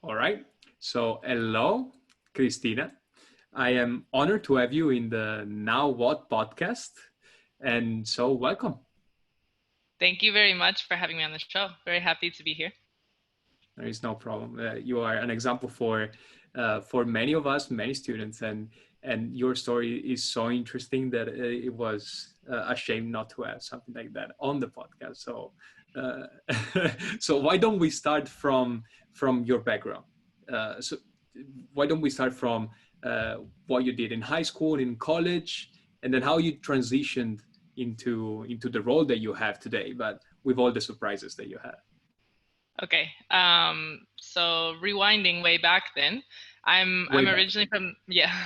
All right. So, hello, Christina. I am honored to have you in the Now What podcast. And so, welcome. Thank you very much for having me on the show. Very happy to be here. There is no problem. You are an example for many of us, many students, and your story is so interesting that it was a shame not to have something like that on the podcast. So, uh, so why don't we start from your background? So, why don't we start from uh, what you did in high school, in college, and then how you transitioned into the role that you have today, but with all the surprises that you had. Okay. So rewinding way back then, Way I'm back. originally from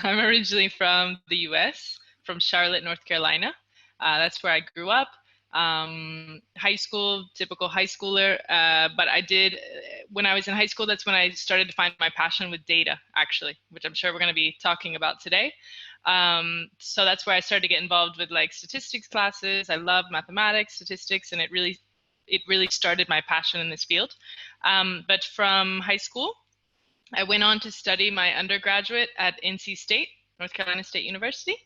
I'm originally from the U.S. from Charlotte, North Carolina. That's where I grew up. High school, typical high schooler. But I did when I was in high school. That's when I started to find my passion with data, actually, which I'm sure we're going to be talking about today. So that's where I started to get involved with like statistics classes. I love mathematics, statistics, and it really started my passion in this field. But from high school, I went on to study my undergraduate at NC State, North Carolina State University.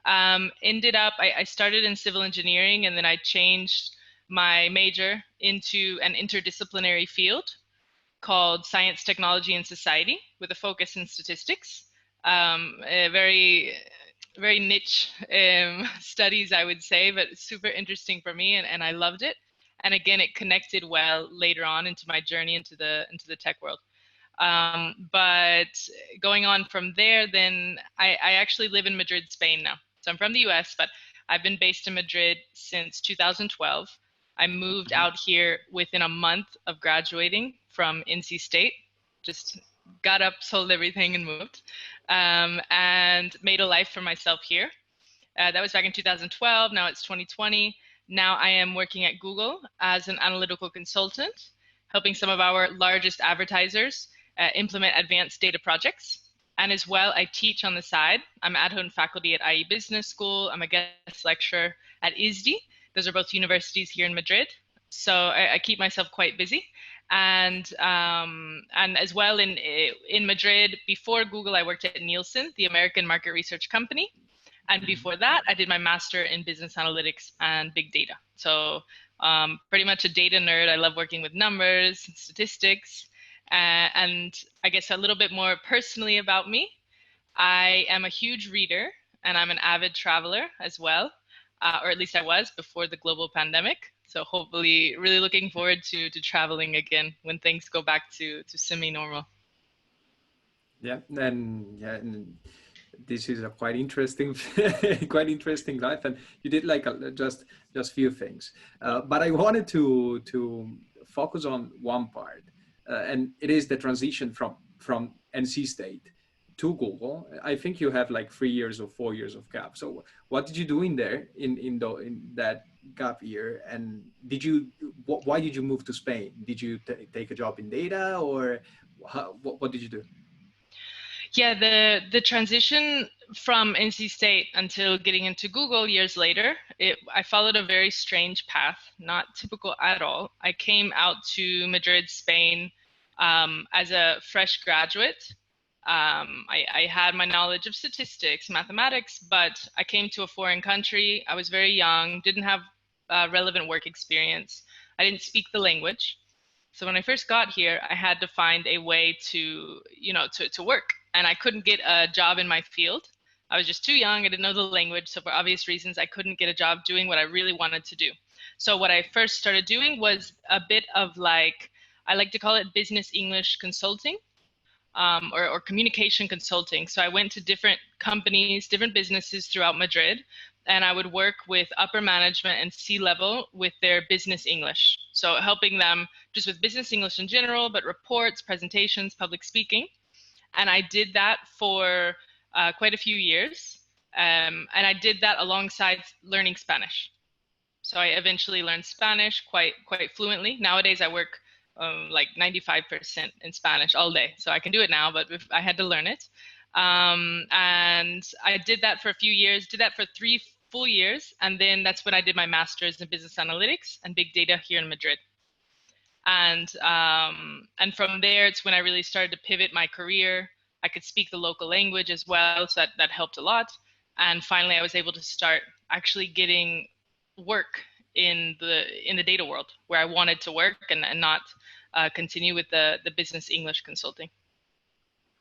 Ended up, I started in civil engineering, and then I changed my major into an interdisciplinary field called Science, Technology, and Society with a focus in statistics. A very niche studies, I would say, but super interesting for me, and I loved it. And again, it connected well later on into my journey into the tech world. But going on from there, then I actually live in Madrid, Spain now. So I'm from the US, but I've been based in Madrid since 2012. I moved Mhm. out here within a month of graduating from NC State. Just got up, sold everything, and moved, and made a life for myself here. That was back in 2012. Now it's 2020. Now I am working at Google as an analytical consultant, helping some of our largest advertisers implement advanced data projects. And as well, I teach on the side. I'm adjunct faculty at IE Business School. I'm a guest lecturer at ISDI. Those are both universities here in Madrid. So I keep myself quite busy. And as well in Madrid, before Google, I worked at Nielsen, the American market research company. And Mhm. before that, I did my master in business analytics and big data. So pretty much a data nerd. I love working with numbers, statistics, and I guess a little bit more personally about me. I am a huge reader and I'm an avid traveler as well, or at least I was before the global pandemic. So hopefully, really looking forward to traveling again when things go back to semi-normal. And this is a quite interesting, quite interesting life, and you did like just few things. But I wanted to focus on one part, and it is the transition from NC State to Google. I think you have like 3 years or 4 years of gap. So what did you do in there in that gap year? And why did you move to Spain? Did you take a job in data, or what did you do? Yeah, the transition from NC State until getting into Google years later, I followed a very strange path, not typical at all. I came out to Madrid, Spain, as a fresh graduate. I had my knowledge of statistics, mathematics, but I came to a foreign country. I was very young, didn't have relevant work experience. I didn't speak the language. So when I first got here, I had to find a way to work, and I couldn't get a job in my field. I was just too young. I didn't know the language, so for obvious reasons, I couldn't get a job doing what I really wanted to do. So what I first started doing was a bit of like I like to call it business English consulting, or communication consulting. So I went to different companies, different businesses throughout Madrid, and I would work with upper management and C-level with their business English. So helping them just with business English in general, but reports, presentations, public speaking. And I did that for quite a few years. And I did that alongside learning Spanish. So I eventually learned Spanish quite fluently. Nowadays I work like 95% in Spanish all day, so I can do it now. But if I had to learn it, and I did that for a few years. Did that for 3 full years, and then that's when I did my master's in business analytics and big data here in Madrid. And from there, it's when I really started to pivot my career. I could speak the local language as well, so that helped a lot. And finally, I was able to start actually getting work in the data world where I wanted to work, and not continue with the business English consulting.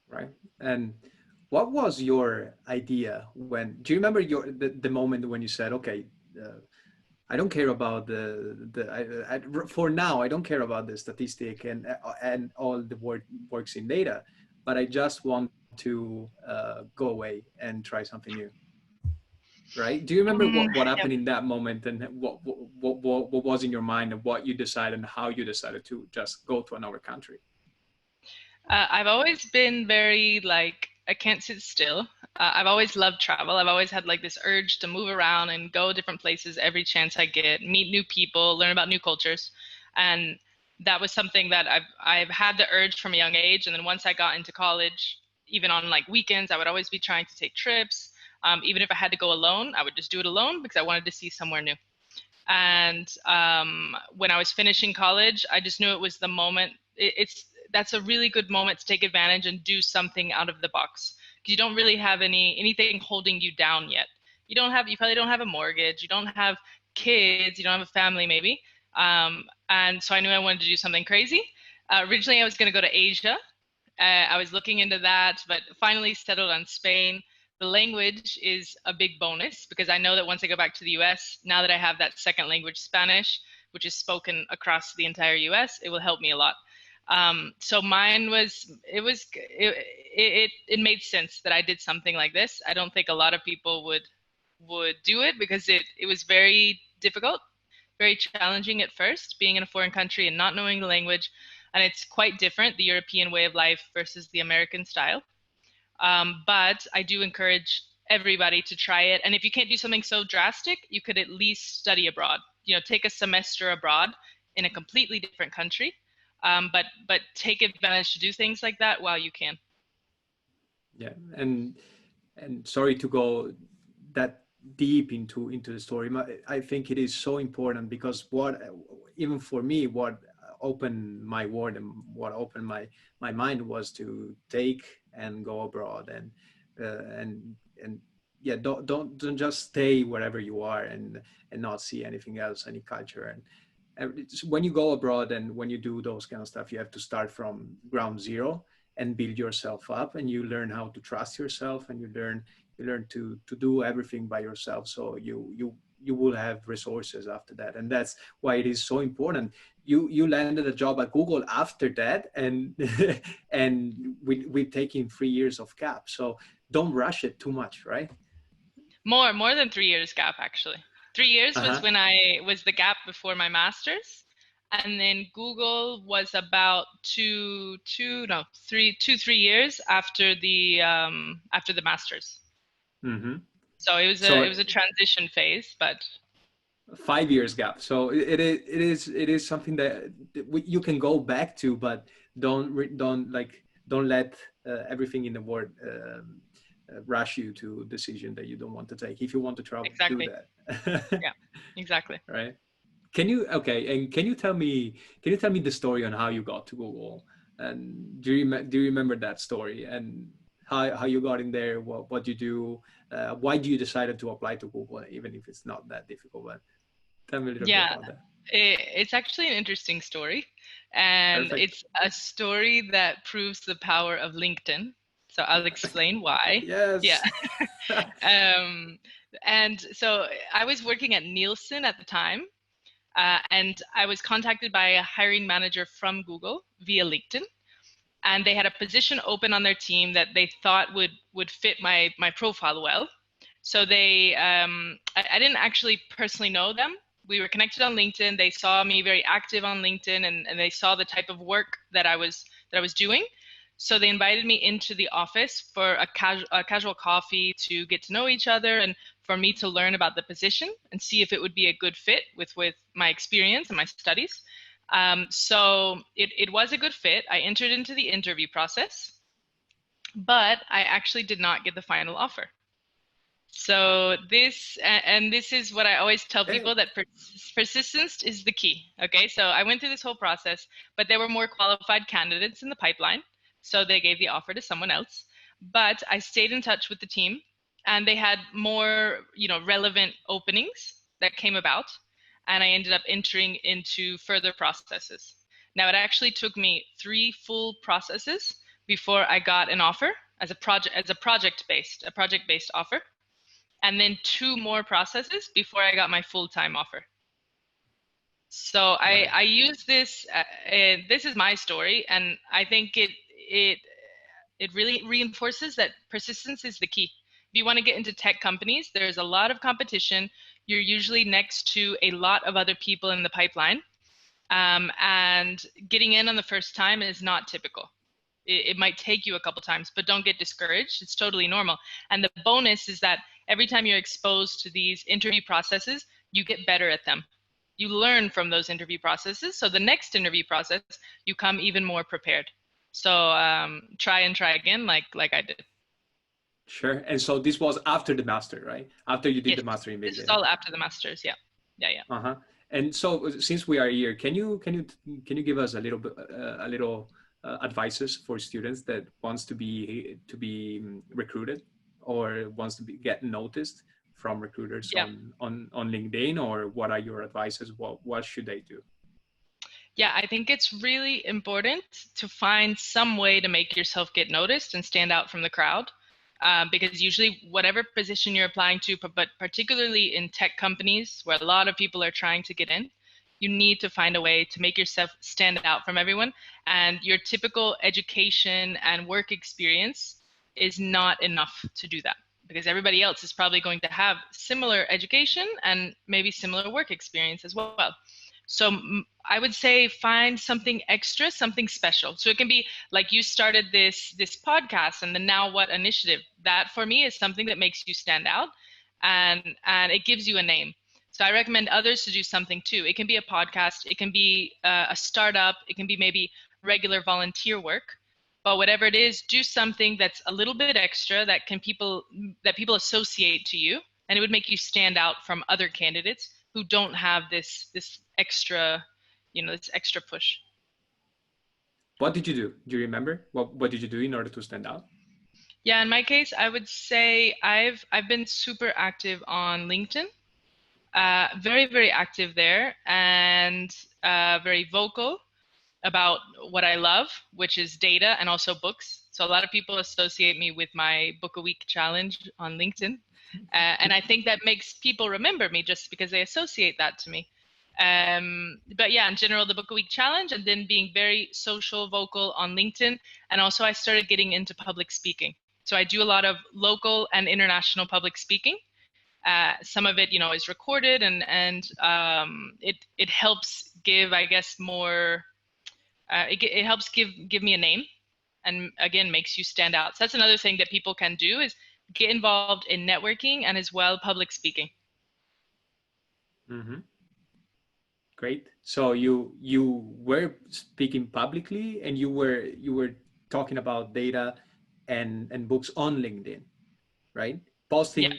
Right. And what was your idea when, do you remember the moment when you said, okay, uh, I don't care about for now, I don't care about the statistic and all the works in data, but I just want to go away and try something new. Right? Do you remember what Yeah. happened in that moment, and what was in your mind, and what you decided and how you decided to just go to another country? I've always been very like, I can't sit still. I've always loved travel. I've always had like this urge to move around and go different places every chance I get, meet new people, learn about new cultures. And that was something that I've had the urge from a young age. And then once I got into college, even on like weekends, I would always be trying to take trips. Even if I had to go alone, I would just do it alone because I wanted to see somewhere new. And when I was finishing college, I just knew it was the moment. That's a really good moment to take advantage and do something out of the box, because you don't really have anything holding you down yet. You probably don't have a mortgage, you don't have kids, you don't have a family maybe. And so I knew I wanted to do something crazy. Originally, I was going to go to Asia. I was looking into that, but finally settled on Spain. The language is a big bonus because I know that once I go back to the US, now that I have that second language, Spanish, which is spoken across the entire US, it will help me a lot. So mine was, it made sense that I did something like this. I don't think a lot of people would do it because it was very difficult, very challenging at first, being in a foreign country and not knowing the language. And it's quite different, the European way of life versus the American style. But I do encourage everybody to try it. And if you can't do something so drastic, you could at least study abroad. Take a semester abroad in a completely different country. But take advantage to do things like that while you can. Yeah, and sorry to go that deep into the story. I think it is so important because what, even for me, what opened my world and what opened my mind was to take and go abroad and yeah, don't just stay wherever you are and not see anything else, any culture. And when you go abroad and when you do those kind of stuff, you have to start from ground zero and build yourself up, and you learn how to trust yourself, and you learn to do everything by yourself, so you will have resources after that. And that's why it is so important. You landed a job at Google after that, and and with taking 3 years of gap, so don't rush it too much, right? More than 3 years gap, actually. 3 years was Uh-huh. when I was the gap before my master's. And then Google was about 3 years after the master's. Mm-hmm. So So it was a transition phase, but 5 years gap. So it is something that you can go back to, but don't let everything in the world rush you to a decision that you don't want to take. If you want to travel, do exactly. that. Yeah, exactly. Right? Can you tell me the story on how you got to Google? And do you remember that story, and how you got in there? What you do? Why do you decided to apply to Google, even if it's not that difficult? But tell me a little bit Yeah, about that. it's actually an interesting story, and Perfect. it's a story that proves the power of LinkedIn. So I'll explain why. Yeah. Yes. Um, and so I was working at Nielsen at the time, and I was contacted by a hiring manager from Google via LinkedIn, and they had a position open on their team that they thought would fit my profile well. So I didn't actually personally know them. We were connected on LinkedIn. They saw me very active on LinkedIn, and they saw the type of work that I was doing. So they invited me into the office for a casual coffee to get to know each other and for me to learn about the position and see if it would be a good fit with my experience and my studies. So it was a good fit. I entered into the interview process, but I actually did not get the final offer. So this is what I always tell Hey. people, that persistence is the key. Okay, so I went through this whole process, but there were more qualified candidates in the pipeline, so they gave the offer to someone else. But I stayed in touch with the team, and they had more, relevant openings that came about, and I ended up entering into further processes. Now, it actually took me 3 full processes before I got an offer as a project-based offer, and then 2 more processes before I got my full-time offer. So Right. I use this. This is my story, and I think it really reinforces that persistence is the key. If you want to get into tech companies, there's a lot of competition. You're usually next to a lot of other people in the pipeline, and getting in on the first time is not typical. It might take you a couple times, but don't get discouraged. It's totally normal. And the bonus is that every time you're exposed to these interview processes, you get better at them. You learn from those interview processes. So the next interview process, you come even more prepared. So try and try again, like I did. Sure. And so this was after the master, right? After you did Yes, the master in big this is data. all after the masters. Yeah, yeah, yeah. Uh-huh. And so since we are here, can you give us a little bit advices for students that wants to be recruited or wants to get noticed from recruiters Yeah. on LinkedIn, or what are your advices? What should they do? Yeah, I think it's really important to find some way to make yourself get noticed and stand out from the crowd. Because usually, whatever position you're applying to, but particularly in tech companies where a lot of people are trying to get in, you need to find a way to make yourself stand out from everyone. And your typical education and work experience is not enough to do that, because everybody else is probably going to have similar education and maybe similar work experience as well. So I would say find something extra, something special. So it can be like you started this podcast and the Now What initiative. That for me is something that makes you stand out, and it gives you a name. So I recommend others to do something too. It can be a podcast, it can be a startup, it can be maybe regular volunteer work. But whatever it is, do something that's a little bit extra that people associate to you, and it would make you stand out from other candidates who don't have this extra, this extra push. What did you do? Do you remember? What did you do in order to stand out? Yeah, in my case, I would say I've been super active on LinkedIn, very very active there, and very vocal about what I love, which is data and also books. So a lot of people associate me with my book a week challenge on LinkedIn. And I think that makes people remember me just because they associate that to me. But yeah, in general, the book a week challenge, and then being very social, vocal on LinkedIn. And also I started getting into public speaking. So I do a lot of local and international public speaking. Some of it, is recorded, and it helps give, I guess, more. It helps give me a name, and again makes you stand out. So that's another thing that people can do, is get involved in networking and as well public speaking. Mm-hmm. Great. So you were speaking publicly, and you were talking about data and books on LinkedIn, right? Yeah, Posting.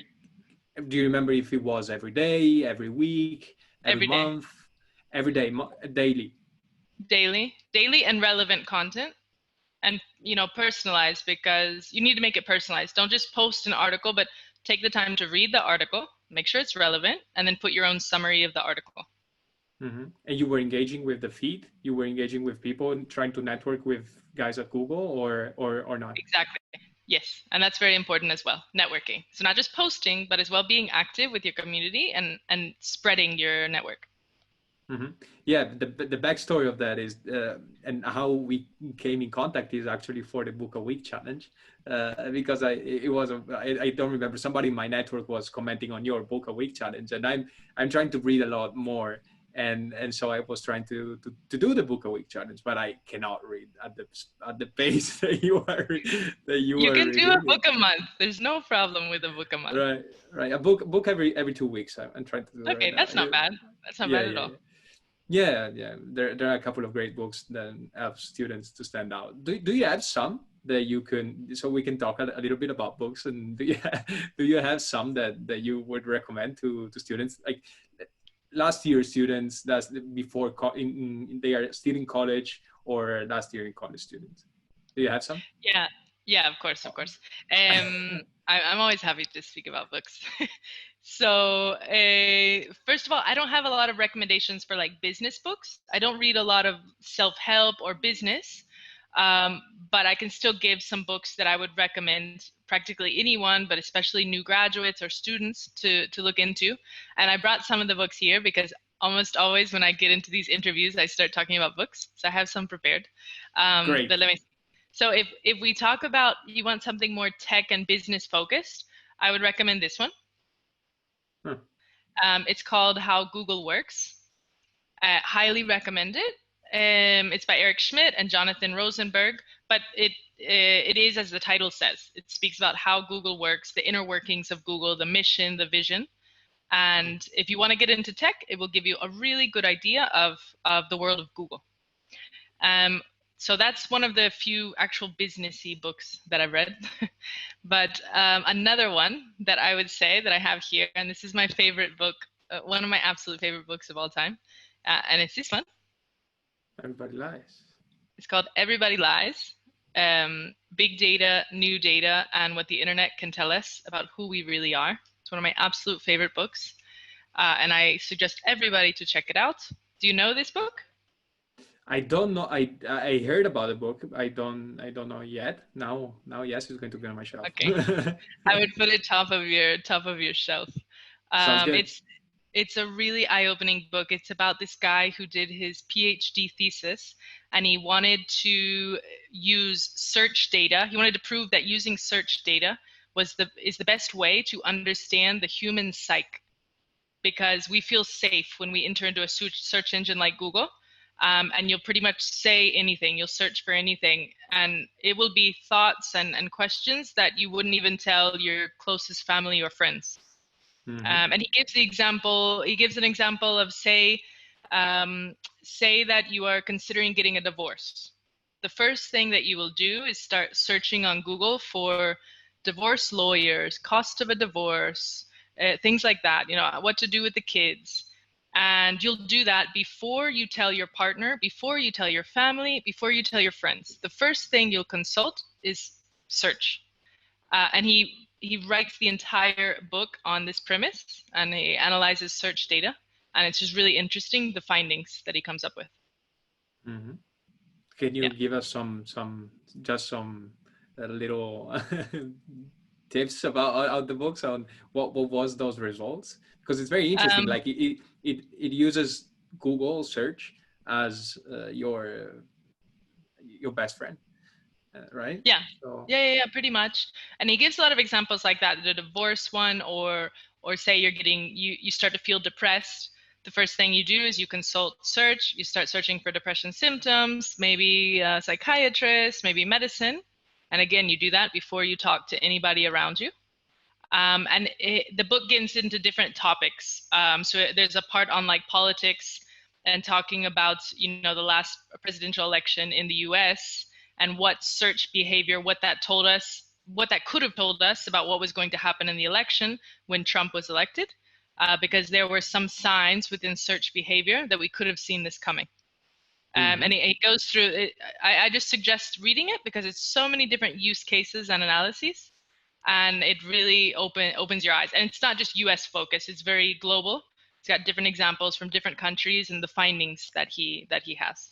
Do you remember if it was every day, every week, every every day, month, every day, daily? daily and relevant content, and personalized, because you need to make it personalized. Don't just post an article, but take the time to read the article, make sure it's relevant, and then put your own summary of the article. Mm-hmm. And you were engaging with the feed. You were engaging with people and trying to network with guys at Google, or not. Exactly. Yes, and that's very important as well, networking. So not just posting, but as well being active with your community and spreading your network. Mm-hmm. Yeah, the backstory of that is, and how we came in contact is actually for the book a week challenge, because I don't remember, somebody in my network was commenting on your book a week challenge, and I'm trying to read a lot more, and so I was trying to do the book a week challenge, but I cannot read at the pace that you You are can do a reading. book a month. There's no problem with a book a month. Right, a book every 2 weeks. I'm trying to do right Okay, now. that's not bad. That's not Yeah, bad at yeah, all. yeah. Yeah. There are a couple of great books that help students to stand out. Do you have some that you can, so we can talk a little bit about books? And do you have some that you would recommend to students, like last year students, that's before they are still in college, or last year in college students? Do you have some? Yeah, yeah, of course, of course. I'm always happy to speak about books. So, first of all, I don't have a lot of recommendations for like business books. I don't read a lot of self-help or business, um, but I can still give some books that I would recommend practically anyone, but especially new graduates or students to look into. And I brought some of the books here because almost always when I get into these interviews, I start talking about books. So I have some prepared. Great. But let me. So if we talk about you want something more tech and business focused, I would recommend this one. Huh. It's called How Google Works. Highly recommend it. It's by Eric Schmidt and Jonathan Rosenberg, but it is, as the title says, it speaks about how Google works, the inner workings of Google, the mission, the vision. And if you want to get into tech, it will give you a really good idea of the world of Google. So that's one of the few actual businessy books that I've read. But another one that I would say that I have here, and this is my favorite book, one of my absolute favorite books of all time, and it's this one. Everybody Lies. It's called Everybody Lies, Big Data, New Data, and What the Internet Can Tell Us About Who We Really Are. It's one of my absolute favorite books, and I suggest everybody to check it out. Do you know this book? I don't know. I heard about the book. I don't know yet. Now yes, it's going to be on my shelf. Okay, I would put it top of your shelf. Sounds good. It's a really eye-opening book. It's about this guy who did his PhD thesis, and he wanted to use search data. He wanted to prove that using search data is the best way to understand the human psyche, because we feel safe when we enter into a search engine like Google. And you'll pretty much say anything, you'll search for anything, and it will be thoughts and questions that you wouldn't even tell your closest family or friends. Mm-hmm. And he gives an example of say that you are considering getting a divorce. The first thing that you will do is start searching on Google for divorce lawyers, cost of a divorce, things like that, what to do with the kids. And you'll do that before you tell your partner, before you tell your family, before you tell your friends. The first thing you'll consult is search. And he writes the entire book on this premise, and he analyzes search data. And it's just really interesting, the findings that he comes up with. Mm-hmm. Can you give us some little tips about the books on what was those results? Because it's very interesting. Like it uses Google search as your best friend, right? Yeah. So. Yeah, pretty much. And he gives a lot of examples like that. The divorce one, or say you start to feel depressed. The first thing you do is you consult search. You start searching for depression symptoms, maybe a psychiatrist, maybe medicine. And again, you do that before you talk to anybody around you. And the book gets into different topics. So there's a part on like politics and talking about, the last presidential election in the US and what search behavior, what that could have told us about what was going to happen in the election when Trump was elected, because there were some signs within search behavior that we could have seen this coming. And he goes through it. I just suggest reading it because it's so many different use cases and analyses. And it really opens your eyes. And it's not just US focused, it's very global. It's got different examples from different countries and the findings that he has.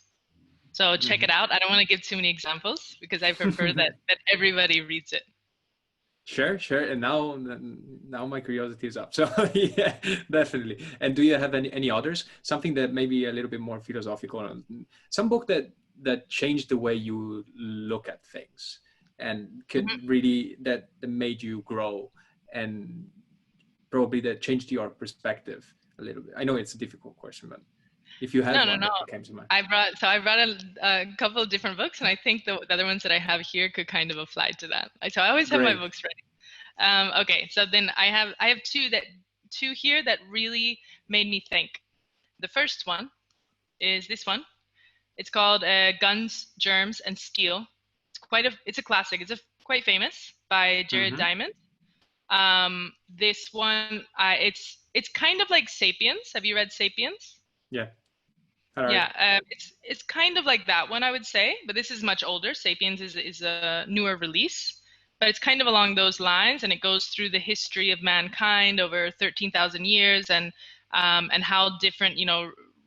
So check it out. I don't want to give too many examples because I prefer that everybody reads it. Sure. And now my curiosity is up. So yeah, definitely. And do you have any others? Something that may be a little bit more philosophical, some book that changed the way you look at things and could really that made you grow, and probably that changed your perspective a little bit. I know it's a difficult question, but if you had one that came to mind. I brought a couple of different books, and I think the other ones that I have here could kind of apply to that. So I always have my books ready. Okay, so then I have two here that really made me think. The first one is this one. It's called Guns, Germs, and Steel. It's it's a classic. It's quite famous by Jared Mm-hmm. Diamond. This one, it's kind of like Sapiens. Have you read Sapiens? Yeah. All right. Yeah, it's kind of like that one, I would say, but this is much older. Sapiens is a newer release, but it's kind of along those lines, and it goes through the history of mankind over 13,000 years, and how different,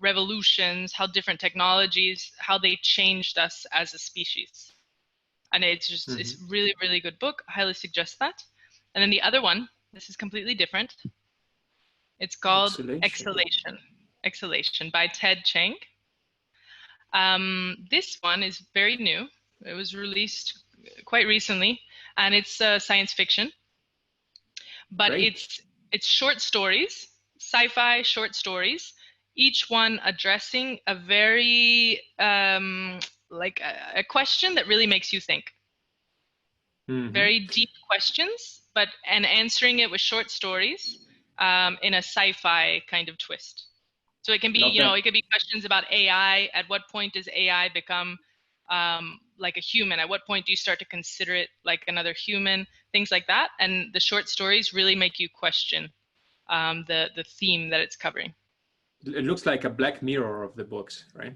revolutions, how different technologies, how they changed us as a species. And Mm-hmm. it's really, really good book. I highly suggest that. And then the other one, this is completely different. It's called Exhalation. Exhalation. Exhalation by Ted Chiang. This one is very new. It was released quite recently, and it's science fiction, but Great. it's short stories, sci-fi short stories, each one addressing a very like a question that really makes you think. Mm-hmm. Very deep questions, but and answering it with short stories in a sci-fi kind of twist. So it can be, Love that. it could be questions about AI. At what point does AI become like a human? At what point do you start to consider it like another human? Things like that. And the short stories really make you question the theme that it's covering. It looks like a Black Mirror of the books, right?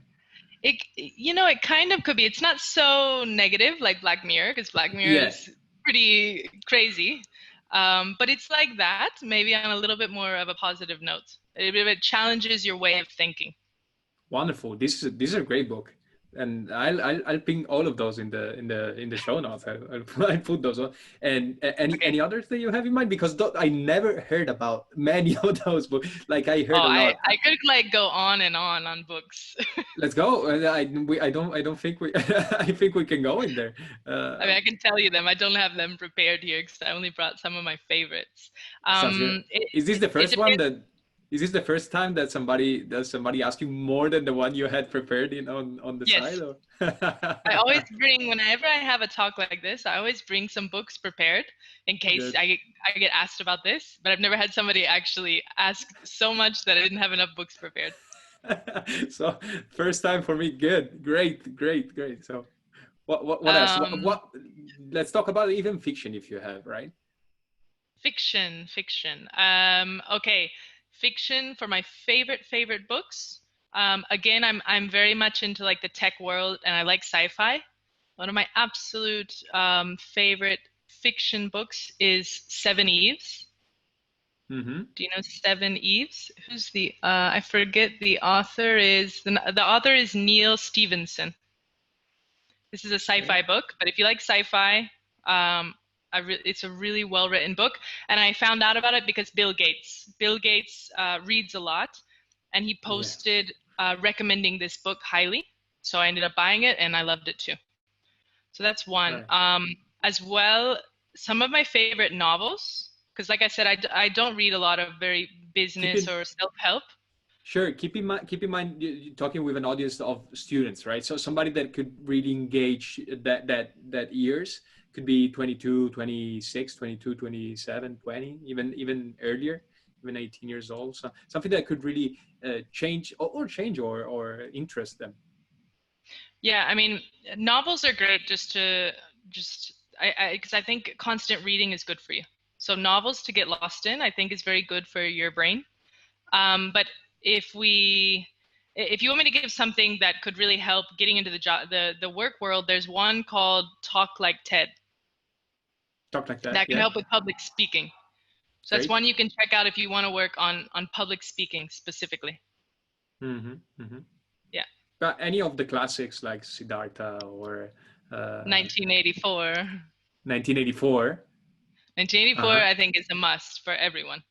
It kind of could be. It's not so negative like Black Mirror, because Black Mirror Yeah. is pretty crazy. But it's like that, maybe on a little bit more of a positive note. It challenges your way of thinking. Wonderful. This is a great book, and I'll ping all of those in the show notes. I'll put those on. And Okay. any others that you have in mind? Because I never heard about many of those books. Like I Oh, heard a lot. I could like go on and on books. Let's go. I don't think we I think we can go in there. I mean, I can tell you them. I don't have them prepared here because I only brought some of my favorites. Sounds good. Is this the It first one depends. that? Is this the first time that somebody asked you more than the one you had prepared in on the side? Yes. Or? I always bring, whenever I have a talk like this, I always bring some books prepared in case Good. I get asked about this. But I've never had somebody actually ask so much that I didn't have enough books prepared. So first time for me. Good. Great. So what else? Um, Let's talk about even fiction if you have, right? Fiction. Okay, fiction for my favorite books. Again, I'm very much into like the tech world, and I like sci-fi. One of my absolute favorite fiction books is Seven Eves. Mm-hmm. Do you know Seven Eves? Who's the I forget the author is the author is Neil Stevenson. This is a Okay. sci-fi book, but if you like sci-fi, it's a really well-written book. And I found out about it because Bill Gates reads a lot, and he Yes. posted recommending this book highly. So I ended up buying it, and I loved it too. So that's one. Right. As well, some of my favorite novels, because like I said, I don't read a lot of very Keep business in or self-help. Sure. Keep in mind you're talking with an audience of students, right? So somebody that could really engage that years could be 22, 26, 22, 27, 20, even earlier, even 18 years old. So something that could really change or change or interest them. Yeah, I mean, novels are great just I because I think constant reading is good for you. So novels to get lost in, I think is very good for your brain. But if we if you want me to give something that could really help getting into the work world, there's one called Talk Like Ted Talk like that. that can Yeah. help with public speaking. So that's Great. one you can check out if you want to work on public speaking specifically. Mm-hmm. Mm-hmm. Yeah. But any of the classics like Siddhartha or uh, 1984. 1984. 1984, Uh-huh. I think, is a must for everyone.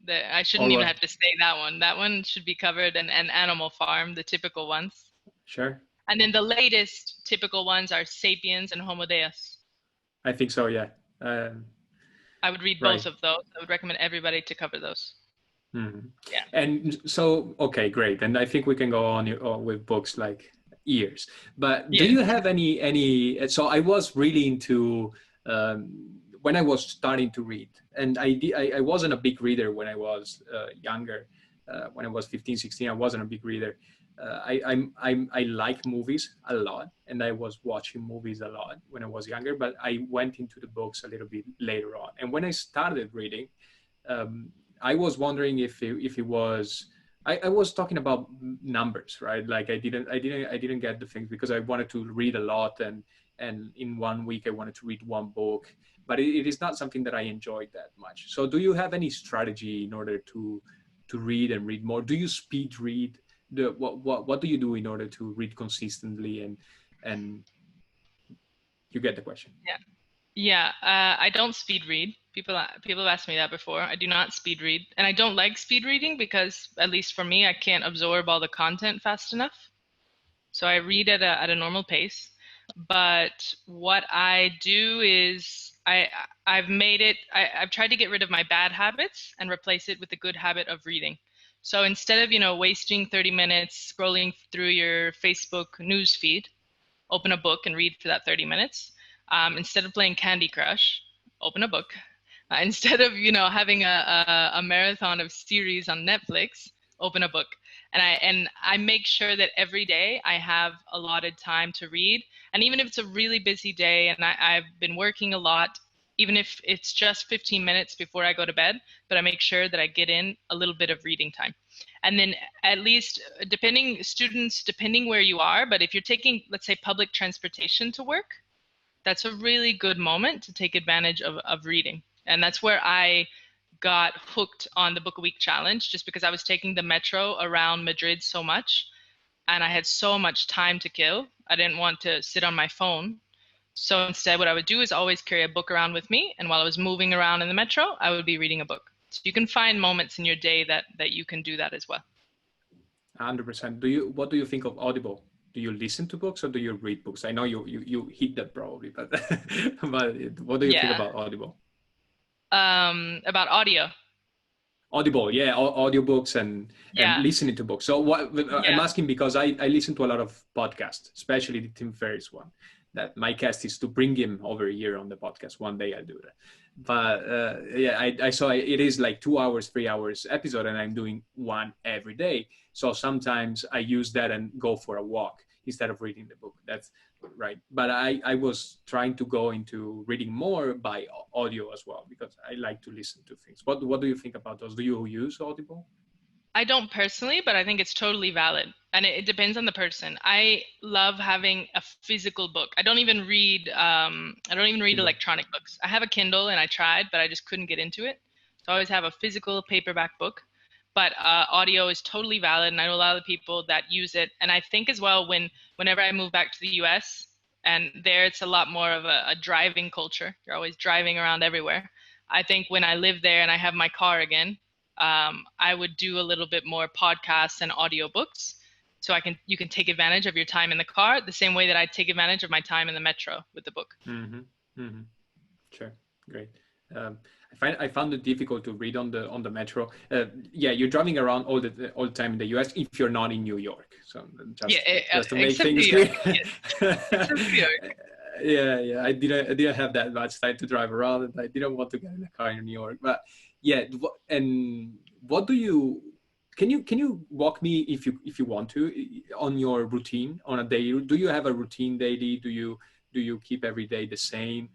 I shouldn't All even right. have to say that one. That one should be covered in Animal Farm, the typical ones. Sure. And then the latest typical ones are Sapiens and Homo Deus. I think so. Yeah. Um, I would read both right. of those. I would recommend everybody to cover those. Mhm. Yeah. And so, okay, great. And I think we can go on with books like years. But do Yeah. you have any? So I was really into when I was starting to read, and I wasn't a big reader when I was younger. When I was 15, 16, I wasn't a big reader. I like movies a lot, and I was watching movies a lot when I was younger. But I went into the books a little bit later on, and when I started reading, um, I was wondering if it was. I was talking about numbers, right? Like I didn't get the things because I wanted to read a lot, and in one week I wanted to read one book, but it is not something that I enjoyed that much. So do you have any strategy in order to read and read more? Do you speed read? What do you do in order to read consistently, and you get the question? Yeah. Yeah, I don't speed read. People have asked me that before. I do not speed read, and I don't like speed reading because, at least for me, I can't absorb all the content fast enough. So I read at a normal pace. But what I do is I've tried to get rid of my bad habits and replace it with the good habit of reading. So instead of wasting 30 minutes scrolling through your Facebook news feed, open a book and read for that 30 minutes. Instead of playing Candy Crush, open a book. Instead of having a marathon of series on Netflix, open a book. And I make sure that every day I have allotted time to read. And even if it's a really busy day and I've been working a lot, even if it's just 15 minutes before I go to bed, but I make sure that I get in a little bit of reading time. And then at least depending where you are, but if you're taking, let's say, public transportation to work, that's a really good moment to take advantage of reading. And that's where I got hooked on the Book a Week challenge, just because I was taking the metro around Madrid so much and I had so much time to kill. I didn't want to sit on my phone. So instead, what I would do is always carry a book around with me. And while I was moving around in the metro, I would be reading a book. So you can find moments in your day that you can do that as well. 100%. What do you think of Audible? Do you listen to books or do you read books? I know you hit that probably, but but what do you feel about Audible? About audio. Audible, yeah, audiobooks and listening to books. So I'm asking because I listen to a lot of podcasts, especially the Tim Ferriss one. That my cast is to bring him over here on the podcast. One day I'll do that. But I saw it is like 2 hours, 3 hours episode, and I'm doing one every day. So sometimes I use that and go for a walk instead of reading the book. That's right. But I was trying to go into reading more by audio as well, because I like to listen to things. What do you think about those? Do you use Audible? I don't personally, but I think it's totally valid. And it depends on the person. I love having a physical book. I don't even read electronic books. I have a Kindle and I tried, but I just couldn't get into it. So I always have a physical paperback book. But audio is totally valid, and I know a lot of the people that use it. And I think as well, whenever I move back to the US, and there it's a lot more of a driving culture. You're always driving around everywhere. I think when I live there and I have my car again, I would do a little bit more podcasts and audiobooks, so you can take advantage of your time in the car the same way that I take advantage of my time in the metro with the book. Mm-hmm. Mm-hmm. Sure, great. I found it difficult to read on the metro. You're driving around all the time in the US if you're not in New York. So just to make things clear. Yeah. I didn't have that much time to drive around, and I didn't want to get in a car in New York. But yeah, and what do you? Can you walk me, if you want to, on your routine on a daily? Do you have a routine daily? Do you keep every day the same?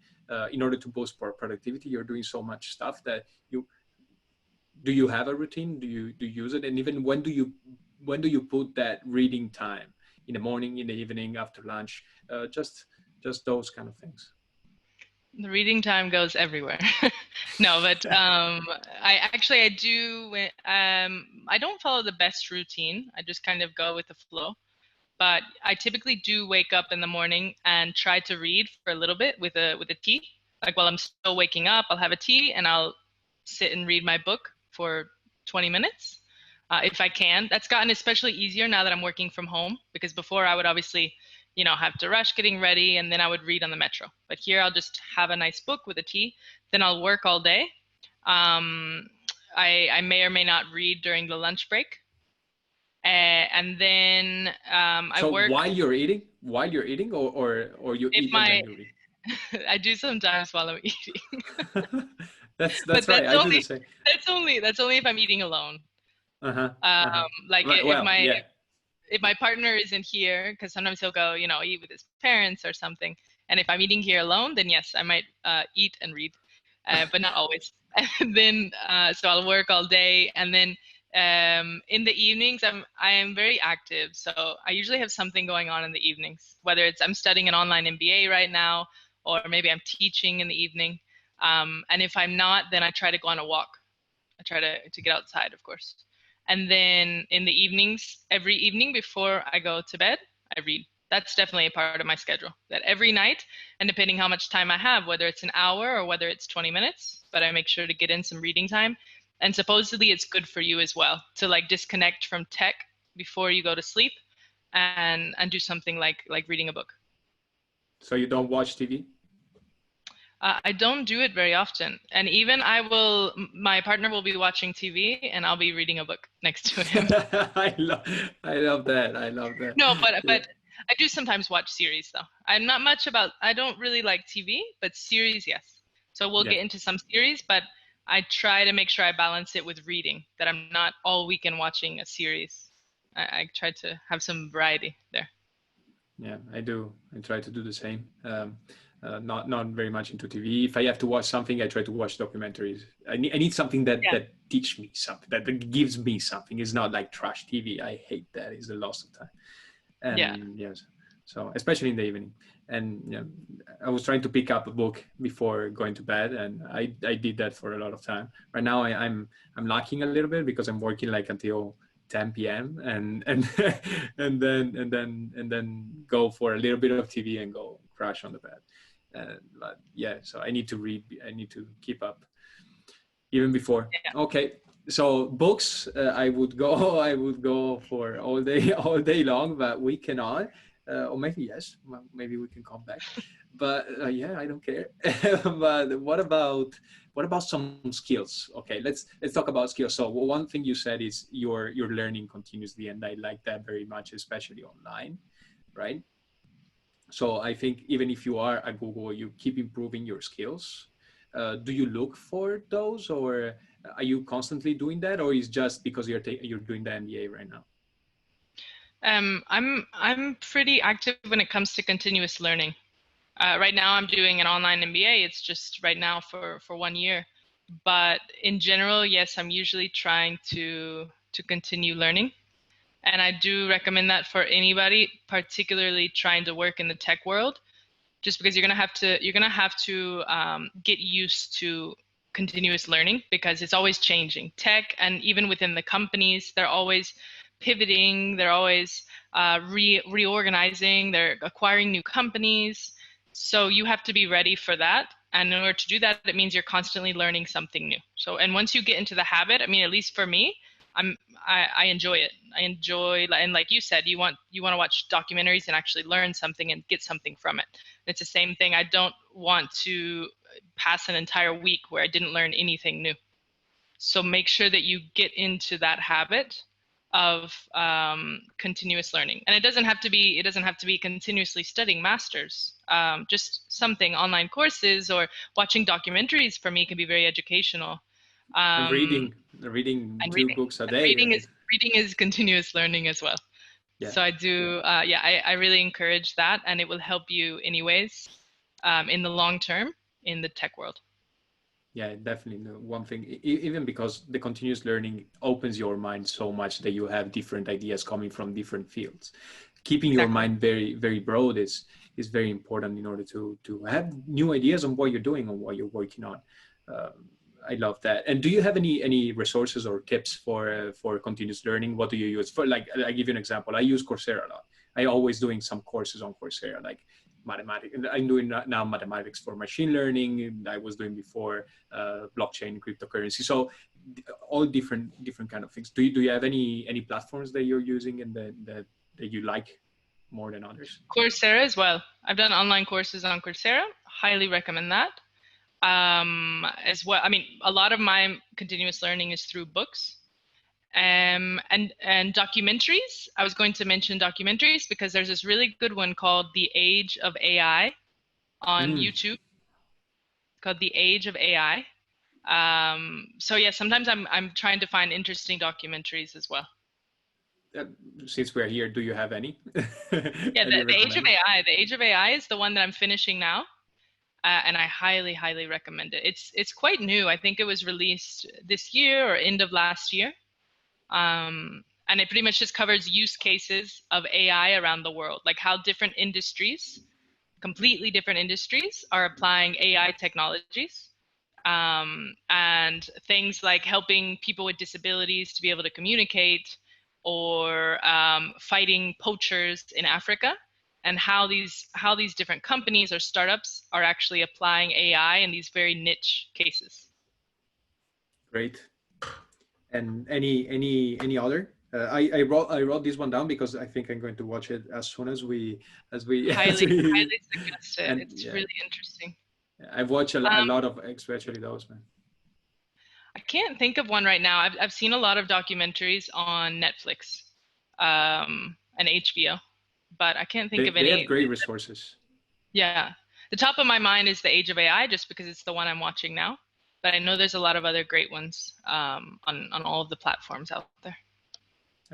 In order to boost productivity, you're doing so much stuff that do you have a routine? Do you use it? And even when do you put that reading time? In the morning, in the evening, after lunch? Just those kind of things. The reading time goes everywhere. No, but I do. I don't follow the best routine. I just kind of go with the flow. But I typically do wake up in the morning and try to read for a little bit with a tea. Like while I'm still waking up, I'll have a tea and I'll sit and read my book for 20 minutes. If I can. That's gotten especially easier now that I'm working from home, because before I would obviously, have to rush getting ready and then I would read on the metro. But here I'll just have a nice book with a tea. Then I'll work all day. I may or may not read during the lunch break. And then I work. So while you're eating, or you eat and then you read? I do sometimes while I'm eating. that's right. I do the same. That's only if I'm eating alone. Like if my if my partner isn't here, because sometimes he'll go, you know, eat with his parents or something. And if I'm eating here alone, then yes, I might eat and read, but not always. And then so I'll work all day, and then in the evenings I am very active. So I usually have something going on in the evenings, whether it's I'm studying an online MBA right now, or maybe I'm teaching in the evening. And if I'm not, then I try to go on a walk. I try to get outside, of course. And then in the evenings, every evening before I go to bed, I read. That's definitely a part of my schedule. That every night, and depending how much time I have, whether it's an hour or whether it's 20 minutes, but I make sure to get in some reading time. And supposedly it's good for you as well to like disconnect from tech before you go to sleep and do something like reading a book. So you don't watch TV? I don't do it very often. And even my partner will be watching TV and I'll be reading a book next to him. I love that. I love that. No, but Yeah. I do sometimes watch series though. I don't really like TV, but series, yes. So we'll Yeah. get into some series, but I try to make sure I balance it with reading, that I'm not all weekend watching a series. I try to have some variety there. Yeah, I do. I try to do the same. Not very much into TV. If I have to watch something, I try to watch documentaries. I need something that Yeah. that teach me something, that gives me something. It's not like trash TV. I hate that. It's a loss of time. Yeah. And yes, so especially in the evening. And I was trying to pick up a book before going to bed, and I did that for a lot of time. Right now, I'm lacking a little bit because I'm working like until 10 p.m. and and then go for a little bit of TV and go crash on the bed. But yeah, so I need to read. I need to keep up even before. Yeah. Okay, so books, I would go for all day long, but we cannot. Or maybe yes, maybe we can come back. But yeah, I don't care. But what about some skills? Okay, let's talk about skills. So one thing you said is you're learning continuously, and I like that very much, especially online, right? So I think even if you are at Google, you keep improving your skills. Do you look for those, or are you constantly doing that, or is just because you're doing the MBA right now? I'm pretty active when it comes to continuous learning. Right now, I'm doing an online MBA. It's just right now for 1 year. But in general, yes, I'm usually trying to continue learning. And I do recommend that for anybody, particularly trying to work in the tech world, just because you're gonna have to get used to continuous learning because it's always changing. Tech, and even within the companies, they're always pivoting. They're always reorganizing. They're acquiring new companies. So you have to be ready for that. And in order to do that, it means you're constantly learning something new. So, and once you get into the habit, I mean, at least for me, I enjoy it. I enjoy, and like you said, you want to watch documentaries and actually learn something and get something from it. It's the same thing. I don't want to pass an entire week where I didn't learn anything new. So make sure that you get into that habit of continuous learning. And it doesn't have to be continuously studying masters. Just something, online courses or watching documentaries for me can be very educational. And Um, reading and two reading. books a And day, right? reading is continuous learning as well. Yeah. So I do, yeah, I really encourage that, and it will help you anyways in the long term in the tech world. Yeah, definitely. No, one thing, even because the continuous learning opens your mind so much that you have different ideas coming from different fields. Keeping your Exactly. mind very, very broad is very important in order to have new ideas on what you're doing, on what you're working on. I love that. And do you have any resources or tips for continuous learning? What do you use? For like, I give you an example. I use Coursera a lot. I always doing some courses on Coursera, like mathematics. I'm doing now mathematics for machine learning. I was doing before blockchain, cryptocurrency. So all different kind of things. Do you have any platforms that you're using and that you like more than others? Coursera as well. I've done online courses on Coursera. Highly recommend that. As well, I mean, a lot of my continuous learning is through books. And documentaries. I was going to mention documentaries because there's this really good one called The Age of AI on Mm. YouTube, called The Age of AI. So yeah, sometimes I'm trying to find interesting documentaries as well. since we're here, do you have any? Yeah, Any the Age of recommended? AI. The Age of AI is the one that I'm finishing now, and I highly, highly recommend it. It's quite new. I think it was released this year or end of last year, and it pretty much just covers use cases of AI around the world, like how different industries, completely different industries, are applying AI technologies. And things like helping people with disabilities to be able to communicate, or fighting poachers in Africa, and how these different companies or startups are actually applying AI in these very niche cases. Great. And any other? I wrote this one down because I think I'm going to watch it as soon as we as Highly, we highly suggest it. and It's yeah, really interesting. I've watched a Um, lot of especially those, man. I can't think of one right now. I've seen a lot of documentaries on Netflix, and HBO, but I can't think of They have any. great resources. Yeah. The top of my mind is The Age of AI, just because it's the one I'm watching now. But I know there's a lot of other great ones, on all of the platforms out there.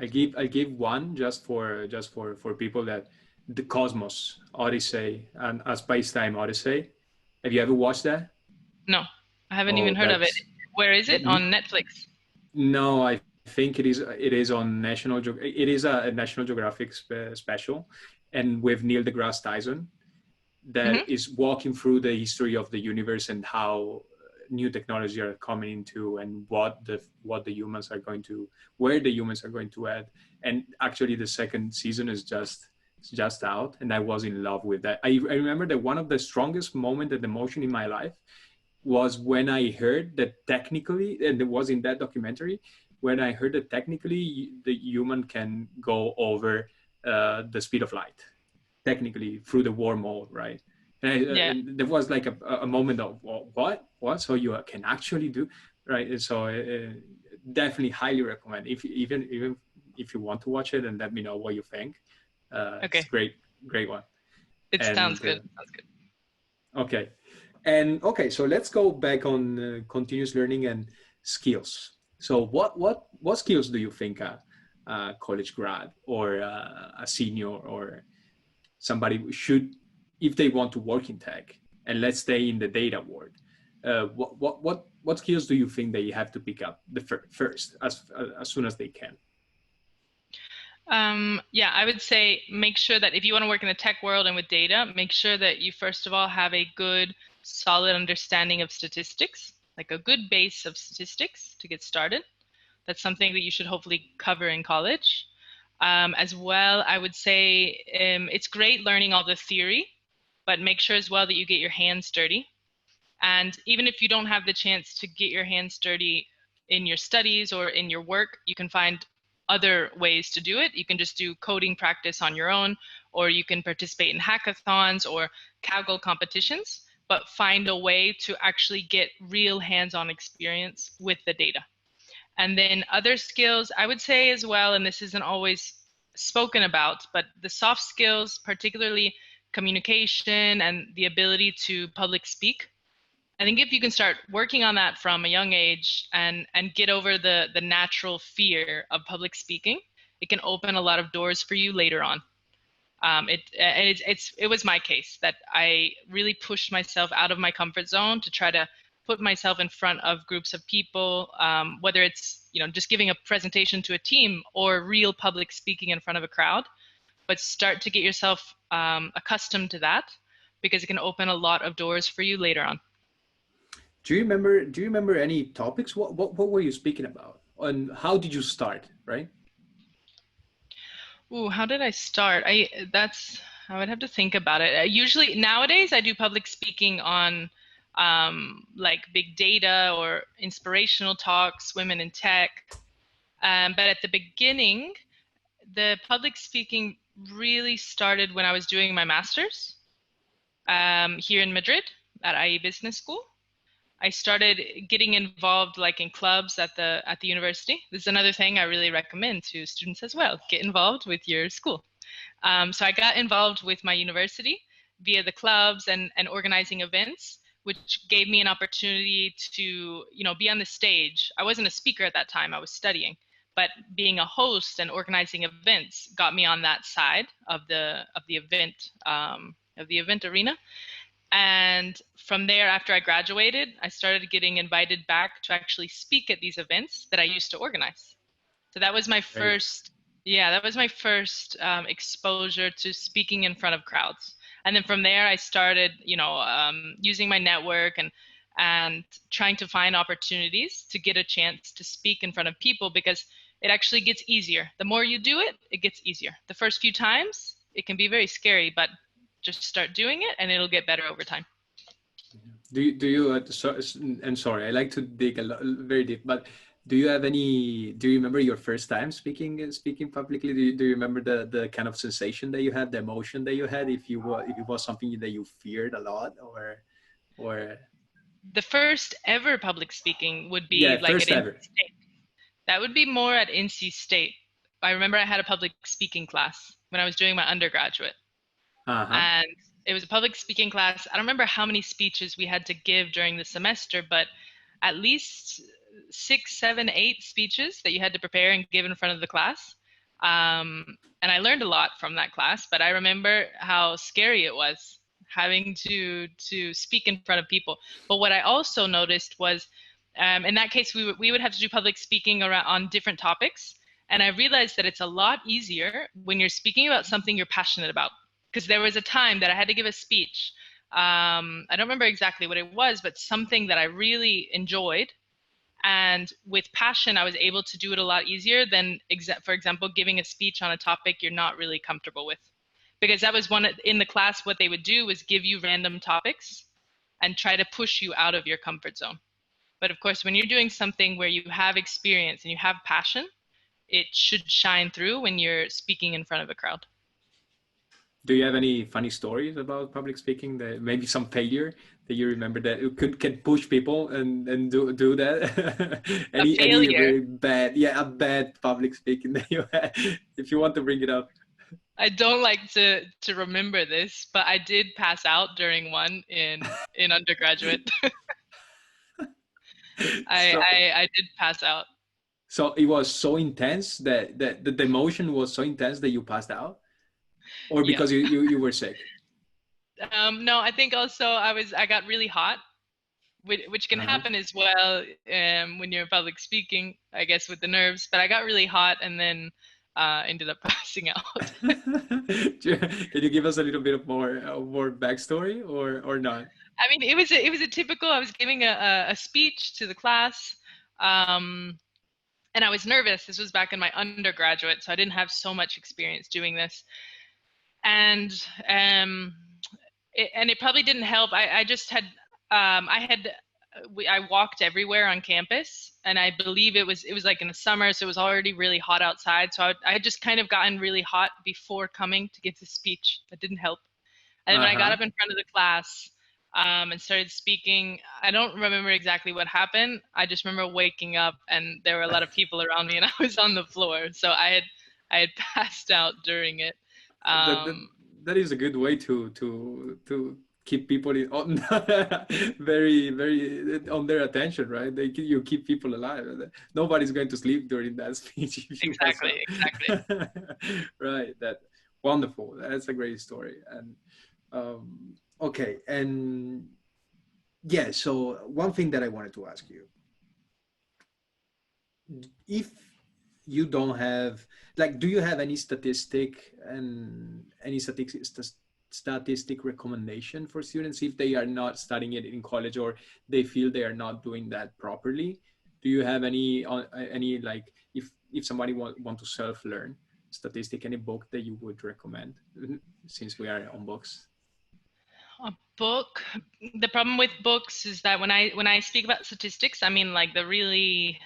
I give one just for people that the Cosmos Odyssey and a Space Time Odyssey. Have you ever watched that? No, I haven't Oh, even heard of it. that's Where is it? On Netflix? no. I think it is on It is a National Geographic special, and with Neil deGrasse Tyson, that Hmm. is walking through the history of the universe and how new technology are coming into, and what the humans are going to where the humans are going to add. And actually the second season is just out, and I was in love with that. I remember that one of the strongest moment and emotion in my life was when I heard that technically, and it was in that documentary, when I heard that technically the human can go over the speed of light, technically through the wormhole, right? Yeah. And there was like a moment of, well, what? So you can actually do, right? And so definitely highly recommend. If even if you want to watch it, and let me know what you think. It's Okay. great, great one. It sounds And good. Sounds good. okay, and okay, so let's go back on continuous learning and skills. So what skills do you think a college grad or a senior or somebody should, if they want to work in tech, and let's stay in the data world, what skills do you think they have to pick up the first, as soon as they can? Yeah, I would say make sure that if you want to work in the tech world and with data, make sure that you first of all have a good, solid understanding of statistics, like a good base of statistics to get started. That's something that you should hopefully cover in college. As well, I would say it's great learning all the theory, but make sure as well that you get your hands dirty. And even if you don't have the chance to get your hands dirty in your studies or in your work, you can find other ways to do it. You can just do coding practice on your own, or you can participate in hackathons or Kaggle competitions, but find a way to actually get real hands-on experience with the data. And then other skills, I would say as well, and this isn't always spoken about, but the soft skills, particularly communication and the ability to public speak. I think if you can start working on that from a young age, and get over the natural fear of public speaking, it can open a lot of doors for you later on. It was my case that I really pushed myself out of my comfort zone to try to put myself in front of groups of people, whether it's just giving a presentation to a team or real public speaking in front of a crowd. But start to get yourself accustomed to that, because it can open a lot of doors for you later on. Do you remember any topics? What were you speaking about, and how did you start, right? Ooh, how did I start? I would have to think about it. Usually nowadays I do public speaking on like big data or inspirational talks, women in tech. But at the beginning, the public speaking really started when I was doing my master's here in Madrid at IE Business School. I started getting involved like in clubs at the university. This is another thing I really recommend to students as well. Get involved with your school. So I got involved with my university via the clubs and organizing events, which gave me an opportunity to be on the stage. I wasn't a speaker at that time. I was studying, but being a host and organizing events got me on that side of the event arena. And from there, after I graduated, I started getting invited back to actually speak at these events that I used to organize. So that was my Great. first, yeah, that was my first exposure to speaking in front of crowds. And then from there, I started, using my network and trying to find opportunities to get a chance to speak in front of people, because it actually gets easier. The more you do it, it gets easier. The first few times, it can be very scary, but just start doing it and it'll get better over time. And sorry, I like to dig a lot, very deep, but do you remember your first time speaking publicly? Do you remember the kind of sensation that you had, the emotion that you had, if it was something that you feared a lot, or The first ever public speaking would be yeah, like at first NC ever. State. That would be more at NC State. I remember I had a public speaking class when I was doing my undergraduate. Uh-huh. And it was a public speaking class. I don't remember how many speeches we had to give during the semester, but at least 6, 7, 8 speeches that you had to prepare and give in front of the class. And I learned a lot from that class, but I remember how scary it was having to speak in front of people. But what I also noticed was, in that case, we would have to do public speaking on different topics. And I realized that it's a lot easier when you're speaking about something you're passionate about. Because there was a time that I had to give a speech. I don't remember exactly what it was, but something that I really enjoyed. And with passion, I was able to do it a lot easier than, for example, giving a speech on a topic you're not really comfortable with. Because that was in the class, what they would do was give you random topics and try to push you out of your comfort zone. But of course, when you're doing something where you have experience and you have passion, it should shine through when you're speaking in front of a crowd. Do you have any funny stories about public speaking, that maybe some failure that you remember that it can push people and do that? A Any failure. very bad, yeah, a bad public speaking that you had, if you want to bring it up. I don't like to remember this, but I did pass out during one in undergraduate. I, So I I did pass out. so it was so intense that the emotion was so intense that you passed out, or Yeah. because you were sick. No, I think also I got really hot, which can Uh-huh. happen as well when you're public speaking, I guess, with the nerves. But I got really hot and then ended up passing out. Can you give us a little bit of more backstory, or not? I mean, it was a typical. I was giving a speech to the class. Um, and I was nervous. This was back in my undergraduate, so I didn't have so much experience doing this. And it probably didn't help. I just had I walked everywhere on campus, and I believe it was like in the summer, so it was already really hot outside. So I had just kind of gotten really hot before coming to give the speech. That didn't help. And then when I got Uh-huh. up in front of the class and started speaking, I don't remember exactly what happened. I just remember waking up and there were a lot of people around me, and I was on the floor. So I had passed out during it. that, that Um, that is a good way to keep people on very on their attention, right? You keep people alive. Nobody's going to sleep during that speech if you pass exactly, out. exactly. Right. That wonderful. That's a great story. And okay. And yeah, so one thing that I wanted to ask you, if you don't have, like, do you have any statistic and any statistic recommendation for students if they are not studying it in college, or they feel they are not doing that properly? Do you have any, like, if somebody want to self-learn statistic, any book that you would recommend, since we are on books? A book. The problem with books is that when I speak about statistics, I mean like the really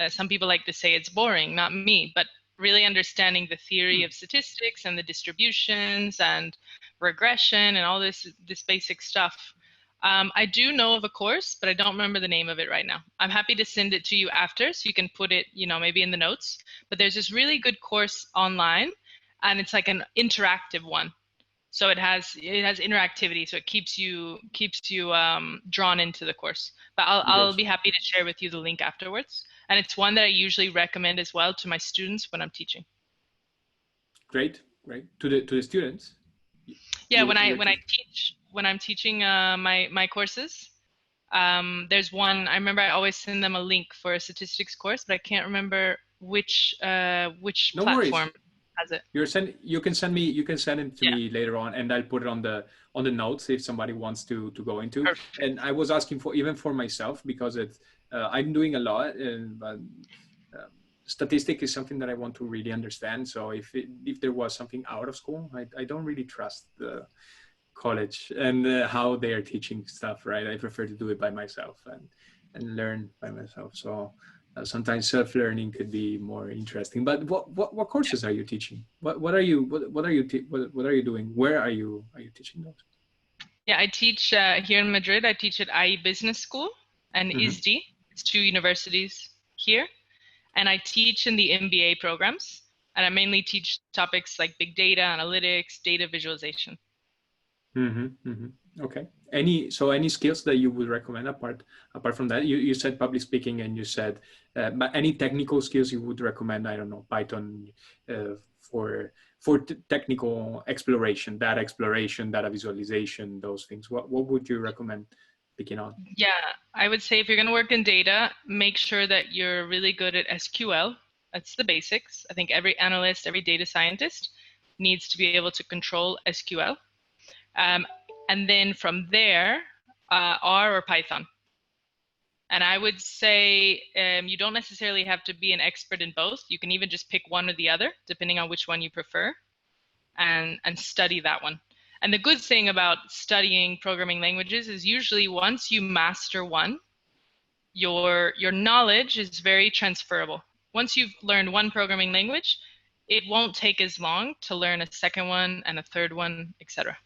some people like to say it's boring, not me, but really understanding the theory Hmm. of statistics and the distributions and regression and all this basic stuff. I do know of a course, but I don't remember the name of it right now. I'm happy to send it to you after, so you can put it, maybe in the notes. But there's this really good course online, and it's like an interactive one, so it has interactivity, so it keeps you drawn into the course. But I'll Engaged. be happy to share with you the link afterwards. And it's one that I usually recommend as well to my students when I'm teaching. Great, great. To the students, Yeah, when you're I teaching. teach, when I'm teaching my courses, there's one, I remember I always send them a link for a statistics course, but I can't remember which No worries. platform has it. You can send it to Yeah, me later on, and I'll put it on the notes if somebody wants to go into. perfect. And I was asking for even for myself because I'm doing a lot, but um, statistic is something that I want to really understand. So if there was something out of school, I don't really trust the college and how they are teaching stuff, right? I prefer to do it by myself and learn by myself. So sometimes self-learning could be more interesting. But what courses are you teaching? What are you what are you doing? Where are you teaching those? Yeah, I teach here in Madrid. I teach at IE Business School and Mm-hmm. ISD. It's two universities here. And I teach in the MBA programs. And I mainly teach topics like big data, analytics, data visualization. Mm-hmm. Mm-hmm. Okay. Any skills that you would recommend apart from that? You said public speaking and you said but any technical skills you would recommend? I don't know, Python for technical exploration, data visualization, those things. What would you recommend picking on? Yeah, I would say if you're going to work in data, make sure that you're really good at SQL. That's the basics. I think every analyst, every data scientist needs to be able to control SQL. Um, and then from there, R or Python. And I would say you don't necessarily have to be an expert in both. You can even just pick one or the other, depending on which one you prefer, and study that one. And the good thing about studying programming languages is usually once you master one, your knowledge is very transferable. Once you've learned one programming language, it won't take as long to learn a second one and a third one, etc.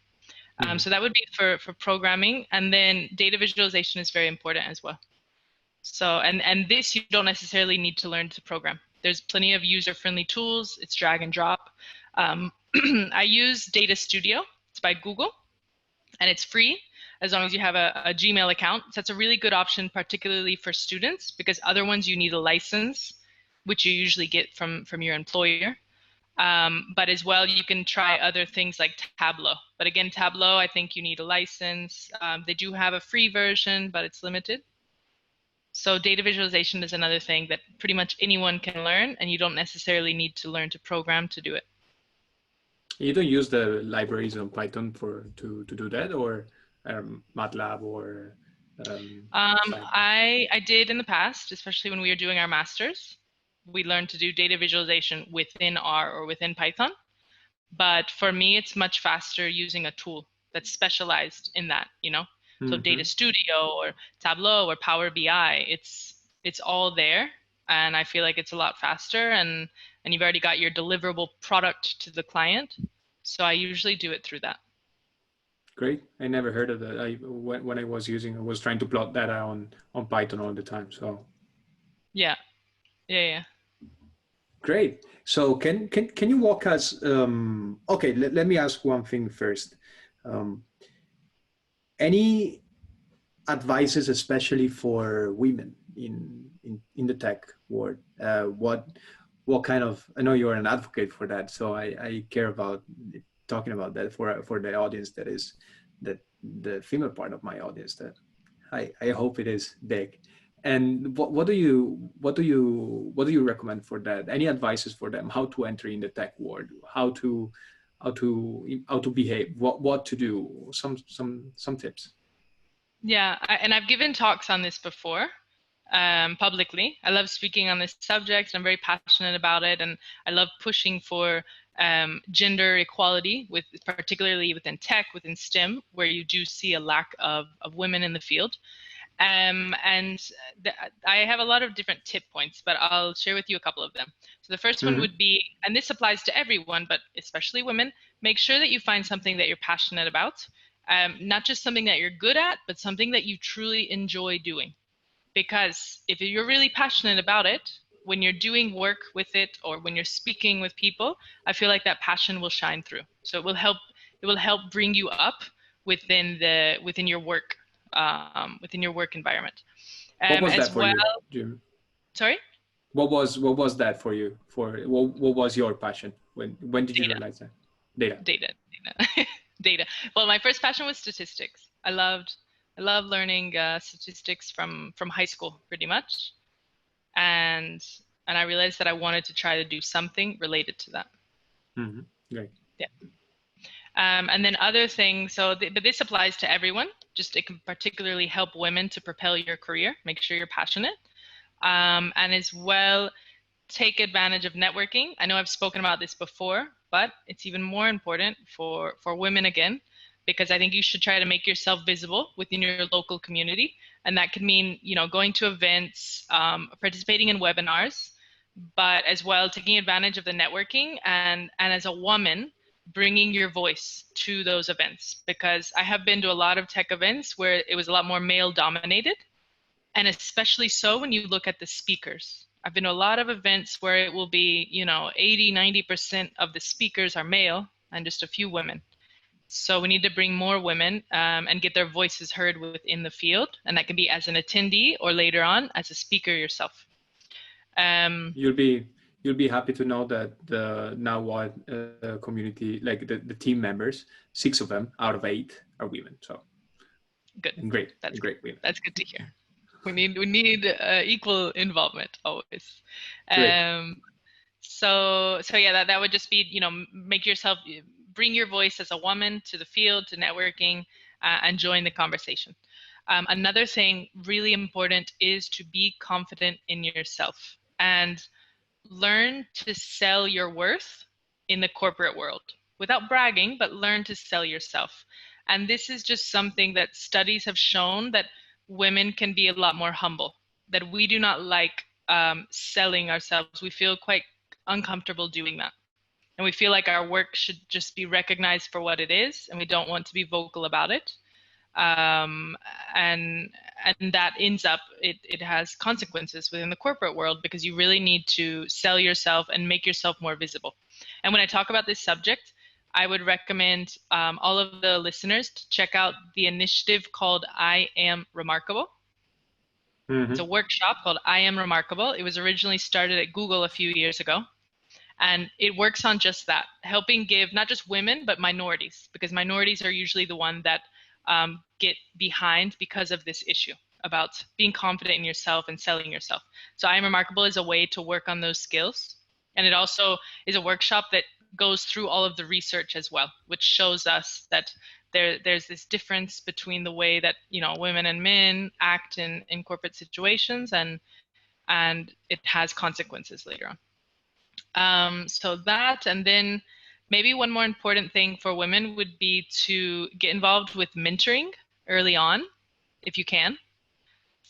Mm-hmm. So that would be for programming, and then data visualization is very important as well. So and this you don't necessarily need to learn to program. There's plenty of user-friendly tools. It's drag and drop. I use Data Studio. It's by Google, and it's free as long as you have a Gmail account. So that's a really good option, particularly for students, because other ones you need a license, which you usually get from your employer. But as well, you can try other things like Tableau. But again, Tableau, I think you need a license. They do have a free version, but it's limited. So data visualization is another thing that pretty much anyone can learn, and you don't necessarily need to learn to program to do it. You don't use the libraries on Python to do that, or MATLAB or I did in the past, especially when we were doing our masters. We learned to do data visualization within R or within Python. But for me, it's much faster using a tool that's specialized in that, you know? So Data Mm-hmm. Studio or Tableau or Power BI, it's all there. And I feel like it's a lot faster, and you've already got your deliverable product to the client. So I usually do it through that. Great. I never heard of that. When I was trying to plot data on Python all the time. So Yeah, yeah. great. So can you walk us? Okay, let me ask one thing first. Um, any advices, especially for women in the tech world? What kind of? I know you're an advocate for that, so I care about talking about that for the audience that is that the female part of my audience that I hope it is big. And what do you recommend for that? Any advices for them? How to enter in the tech world? How to behave? What to do? Some tips. Yeah, and I've given talks on this before, publicly. I love speaking on this subject. I'm very passionate about it, and I love pushing for gender equality, particularly within tech, within STEM, where you do see a lack of women in the field. And I have a lot of different tip points, but I'll share with you a couple of them. So the first one Mm-hmm. would be, and this applies to everyone, but especially women, make sure that you find something that you're passionate about. Not just something that you're good at, but something that you truly enjoy doing. Because if you're really passionate about it, when you're doing work with it or when you're speaking with people, I feel like that passion will shine through. So it will help bring you up within your work environment. What was that As for well, you, Jim? sorry? What was that for you? What was your passion? When did you Data, realize that? Data. data, data, data. Well, my first passion was statistics. I loved learning statistics from high school, pretty much, and I realized that I wanted to try to do something related to that. Mm-hmm. Great. Yeah. And then other things. But this applies to everyone. Just it can particularly help women to propel your career. Make sure you're passionate, and as well take advantage of networking. I know I've spoken about this before, but it's even more important for women again, because I think you should try to make yourself visible within your local community. And that could mean, going to events, participating in webinars, but as well taking advantage of the networking and as a woman, bringing your voice to those events. Because I have been to a lot of tech events where it was a lot more male dominated, and especially so when you look at the speakers. I've been to a lot of events where it will be, 80, 90% of the speakers are male and just a few women. So we need to bring more women and get their voices heard within the field. And that can be as an attendee or later on as a speaker yourself. You'll be happy to know that the Now What community, like the team members, 6 of them out of 8 are women. So good. And great. That's and great women. That's good to hear. We need equal involvement always. So yeah, that would just be, make yourself, bring your voice as a woman to the field, to networking, and join the conversation. Another thing really important is to be confident in yourself and learn to sell your worth in the corporate world without bragging, but learn to sell yourself. And this is just something that studies have shown that women can be a lot more humble, that we do not like selling ourselves. We feel quite uncomfortable doing that. And we feel like our work should just be recognized for what it is, and we don't want to be vocal about it. And that ends up, it has consequences within the corporate world, because you really need to sell yourself and make yourself more visible. And when I talk about this subject, I would recommend all of the listeners to check out the initiative called I Am Remarkable. Mm-hmm. It's a workshop called I Am Remarkable. It was originally started at Google a few years ago. And it works on just that, helping give not just women, but minorities, because minorities are usually the one that get behind because of this issue about being confident in yourself and selling yourself. So I Am Remarkable is a way to work on those skills. And it also is a workshop that goes through all of the research as well, which shows us that there's this difference between the way that, women and men act in corporate situations, and it has consequences later on. So that, and then maybe one more important thing for women would be to get involved with mentoring early on, if you can.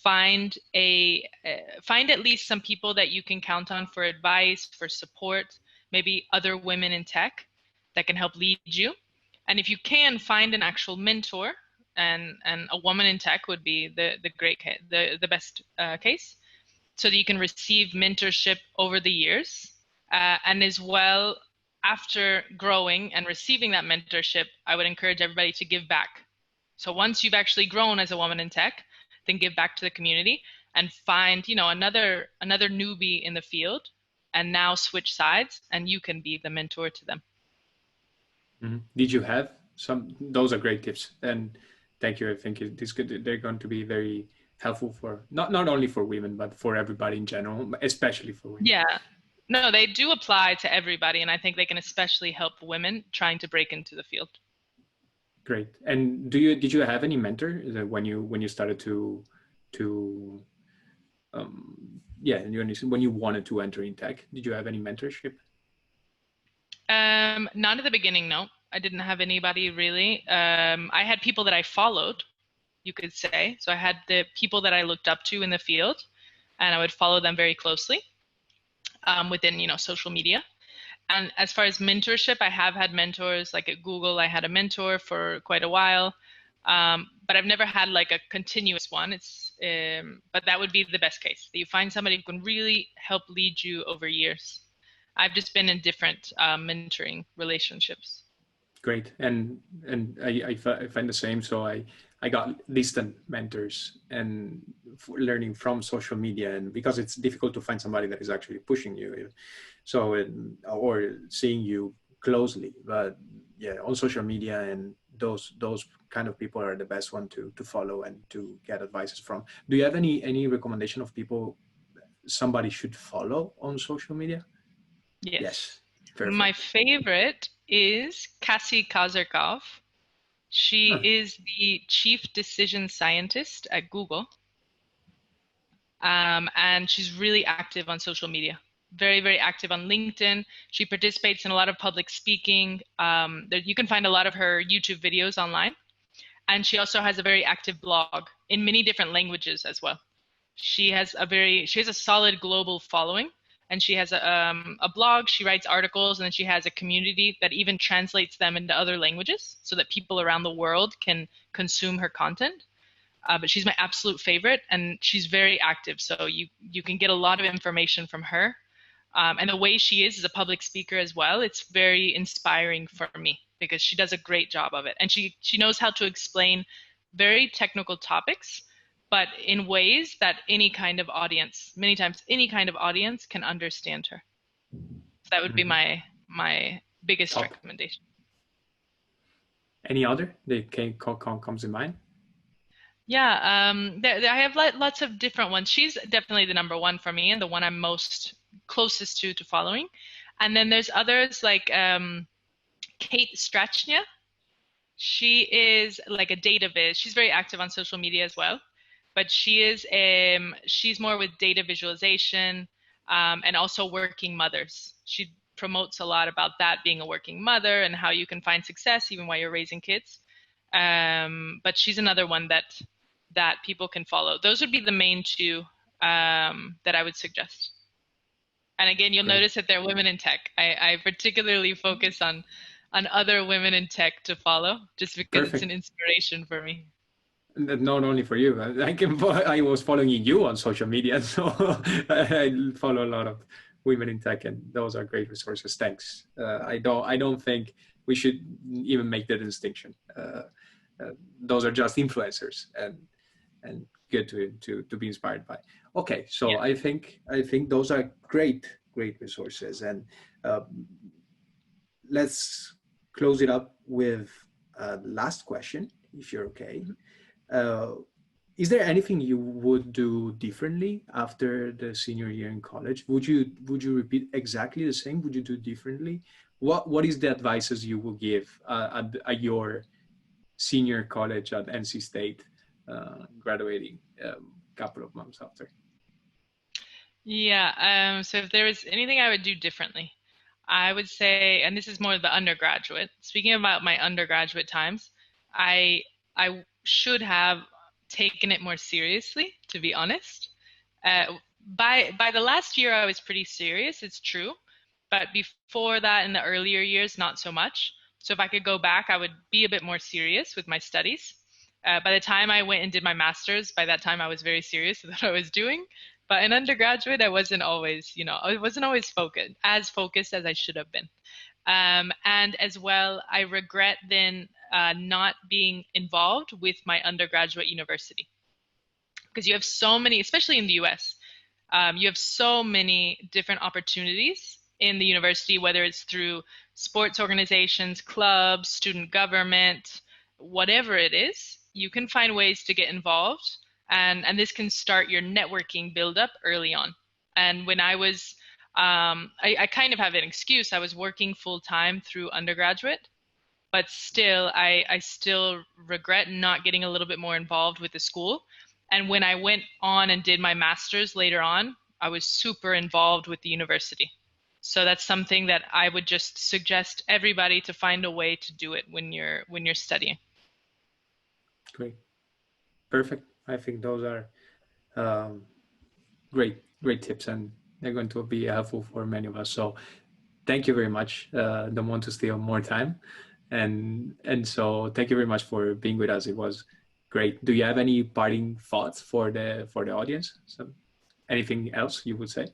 Find at least some people that you can count on for advice, for support, maybe other women in tech that can help lead you. And if you can, find an actual mentor, and a woman in tech would be the best case, so that you can receive mentorship over the years. And as well, after growing and receiving that mentorship, I would encourage everybody to give back. So once you've actually grown as a woman in tech, then give back to the community and find, another newbie in the field, and now switch sides, and you can be the mentor to them. Mm-hmm. Did you have some? Those are great tips, and thank you. I think they're going to be very helpful for not only for women, but for everybody in general, especially for women. Yeah. No, they do apply to everybody, and I think they can especially help women trying to break into the field. Great. And did you have any mentor when you started when you wanted to enter in tech? Did you have any mentorship? Not at the beginning, no. I didn't have anybody really. I had people that I followed, you could say. So I had the people that I looked up to in the field, and I would follow them very closely within, social media. And as far as mentorship, I have had mentors. Like at Google, I had a mentor for quite a while, but I've never had like a continuous one. But that would be the best case, that you find somebody who can really help lead you over years. I've just been in different mentoring relationships. Great, and I find the same. So I got distant mentors, and learning from social media, and because it's difficult to find somebody that is actually pushing you, so or seeing you closely. But yeah, on social media, and those kind of people are the best one to follow and to get advices from. Do you have any recommendation of people somebody should follow on social media? Yes. Yes, My perfect. favorite is Cassie Kozyrkov. She Huh. is the chief decision scientist at Google. And she's really active on social media, very, very active on LinkedIn. She participates in a lot of public speaking. You can find a lot of her YouTube videos online. And she also has a very active blog in many different languages as well. She has a solid global following, and she has a blog. She writes articles, and then she has a community that even translates them into other languages so that people around the world can consume her content. But she's my absolute favorite, and she's very active. So you can get a lot of information from her. And the way she is a public speaker as well, it's very inspiring for me because she does a great job of it. And she knows how to explain very technical topics, but in ways that any kind of audience, many times any kind of audience can understand her. So that would be Mhm. my biggest Top. recommendation. Any other that comes in mind? Yeah, I have lots of different ones. She's definitely the number one for me and the one I'm most closest to following. And then there's others like Kate Strachnia. She is like a data viz. She's very active on social media as well, but she's more with data visualization and also working mothers. She promotes a lot about that, being a working mother and how you can find success even while you're raising kids. But she's another one that people can follow. Those would be the main two that I would suggest. And again, you'll Great. notice that they're women in tech. I particularly focus on other women in tech to follow, just because it's an Perfect. inspiration for me. Not only for you, I was following you on social media, so I follow a lot of women in tech, and those are great resources. Thanks. I don't think we should even make the distinction. Those are just influencers, and good to be inspired by. Okay, so Yeah. I think those are great resources, and uh, let's close it up with a last question, if you're okay. Uh, is there anything you would do differently after the senior year in college? Would you repeat exactly the same? Would you do differently? What is the advices you will give at your senior college at NC State, graduating a couple of months after? Yeah. So if there was anything I would do differently, I would say, and this is more the undergraduate. Speaking about my undergraduate times, I I should have taken it more seriously, to be honest. By the last year, I was pretty serious. It's true, but before that, in the earlier years, not so much. So if I could go back, I would be a bit more serious with my studies. By the time I went and did my master's, by that time I was very serious with what I was doing. But in undergraduate, I wasn't always focused as I should have been. And as well, I regret then not being involved with my undergraduate university because you have so many, especially in the US, you have so many different opportunities in the university, whether it's through sports organizations, clubs, student government, whatever it is, you can find ways to get involved. And this can start your networking build up early on. And when I was, I kind of have an excuse. I was working full time through undergraduate, but still, I still regret not getting a little bit more involved with the school. And when I went on and did my master's later on, I was super involved with the university. So that's something that I would just suggest everybody to find a way to do it when you're studying. Great, perfect. I think those are um, great tips, and they're going to be helpful for many of us. So thank you very much. Don't want to steal more time, and so thank you very much for being with us. It was great. Do you have any parting thoughts for the audience? So anything else you would say?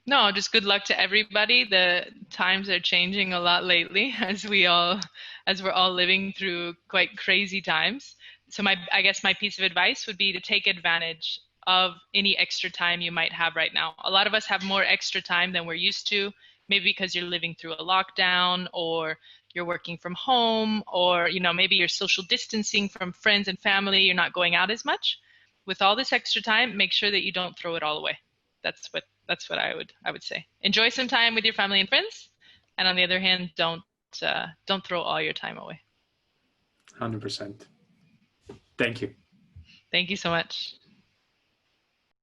No, just good luck to everybody. The times are changing a lot lately as we're all living through quite crazy times. So I guess my piece of advice would be to take advantage of any extra time you might have right now. A lot of us have more extra time than we're used to, maybe because you're living through a lockdown, or you're working from home, or maybe you're social distancing from friends and family, you're not going out as much. With all this extra time, make sure that you don't throw it all away. That's what I would say. Enjoy some time with your family and friends, and on the other hand, don't throw all your time away. 100%. Thank you. Thank you so much.